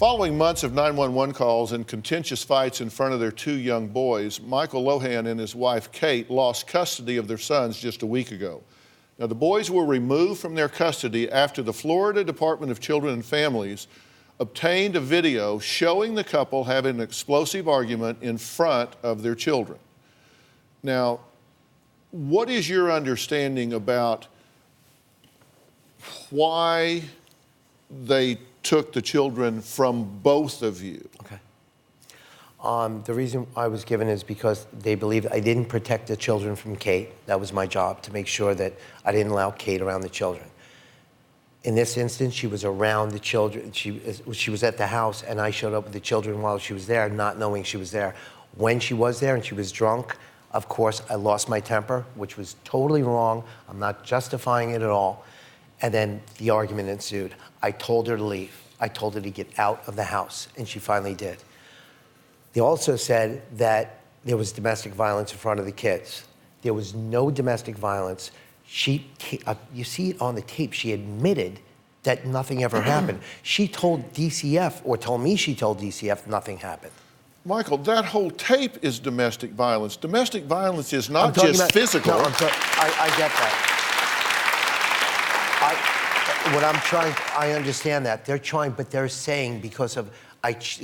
Following months of 911 calls and contentious fights in front of their two young boys, Major-Lohan and his wife, Kate, lost custody of their sons just a week ago. Now, the boys were removed from their custody after the Florida Department of Children and Families obtained a video showing the couple having an explosive argument in front of their children. Now, what is your understanding about why they took the children from both of you? Okay. The reason I was given is because they believed I didn't protect the children from Kate. That was my job, to make sure that I didn't allow Kate around the children. In this instance, she was around the children. She was at the house, and I showed up with the children while she was there, not knowing she was there. When she was there and she was drunk, of course, I lost my temper, which was totally wrong. I'm not justifying it at all. And then the argument ensued. I told her to leave. I told her to get out of the house, and she finally did. They also said that there was domestic violence in front of the kids. There was no domestic violence. You see it on the tape. She admitted that nothing ever happened. She told DCF, or told me she told DCF, nothing happened. Michael, that whole tape is domestic violence. Domestic violence is not just physical. No, I get that. I understand that. They're trying, but they're saying because of,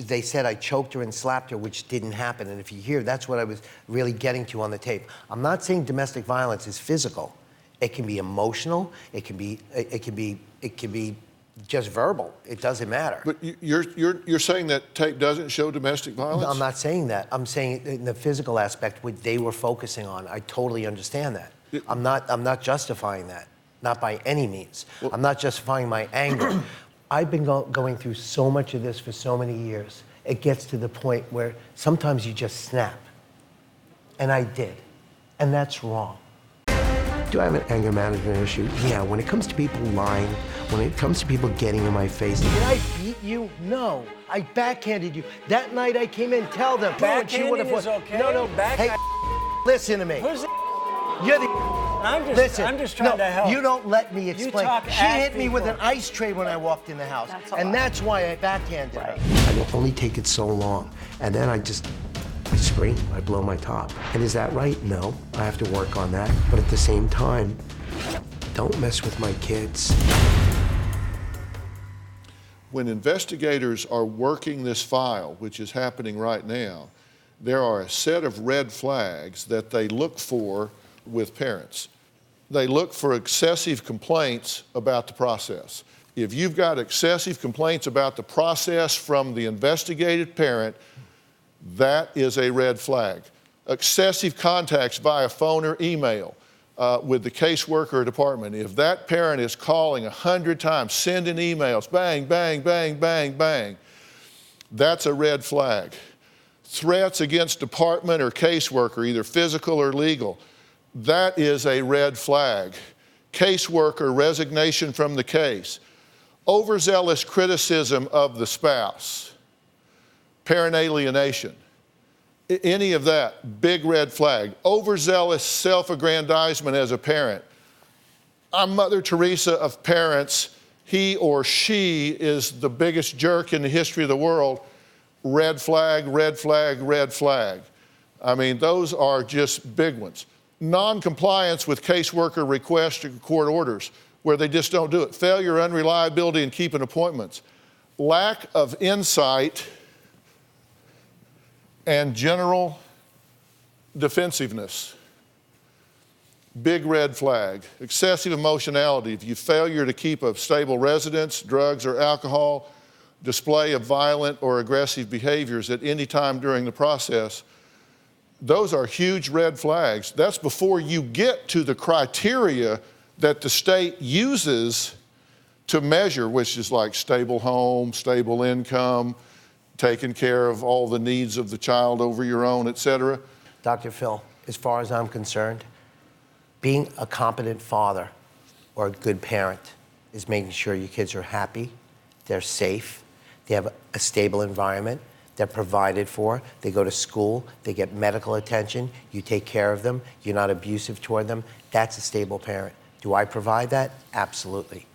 they said I choked her and slapped her, which didn't happen. And if you hear, that's what I was really getting to on the tape. I'm not saying domestic violence is physical. It can be emotional. It can be just verbal. It doesn't matter. But you're saying that tape doesn't show domestic violence? No, I'm not saying that. I'm saying in the physical aspect, what they were focusing on. I totally understand that. I'm not justifying that. Not by any means. Well, I'm not justifying my anger. I've been going through so much of this for so many years. It gets to the point where sometimes you just snap. And I did. And that's wrong. Do I have an anger management issue? Yeah, when it comes to people lying, when it comes to people getting in my face. Did I beat you? No. I backhanded you. That night I came in, tell them. Backhanding is okay. No. Hey, listen to me. You're the... I'm just trying to help. You don't let me explain. She hit me with an ice tray when I walked in the house. That's why I backhanded her. I will only take it so long. And then I scream, I blow my top. And is that right? No, I have to work on that. But at the same time, don't mess with my kids. When investigators are working this file, which is happening right now, there are a set of red flags that they look for with parents. They look for excessive complaints about the process. If you've got excessive complaints about the process from the investigated parent, that is a red flag. Excessive contacts via phone or email with the caseworker or department. If that parent is calling 100 times, sending emails, bang, bang, bang, bang, bang, that's a red flag. Threats against department or caseworker, either physical or legal, that is a red flag. Caseworker resignation from the case. Overzealous criticism of the spouse. Parent alienation. Any of that, big red flag. Overzealous self-aggrandizement as a parent. I'm Mother Teresa of parents. He or she is the biggest jerk in the history of the world. Red flag, red flag, red flag. I mean, those are just big ones. Non-compliance with caseworker requests or court orders, where they just don't do it. Failure, unreliability in keeping appointments. Lack of insight and general defensiveness. Big red flag. Excessive emotionality. If you failure to keep a stable residence, drugs or alcohol, display of violent or aggressive behaviors at any time during the process, those are huge red flags. That's before you get to the criteria that the state uses to measure, which is like stable home, stable income, taking care of all the needs of the child over your own, et cetera. Dr. Phil, as far as I'm concerned, being a competent father or a good parent is making sure your kids are happy, they're safe, they have a stable environment, they're provided for, they go to school, they get medical attention, you take care of them, you're not abusive toward them. That's a stable parent. Do I provide that? Absolutely.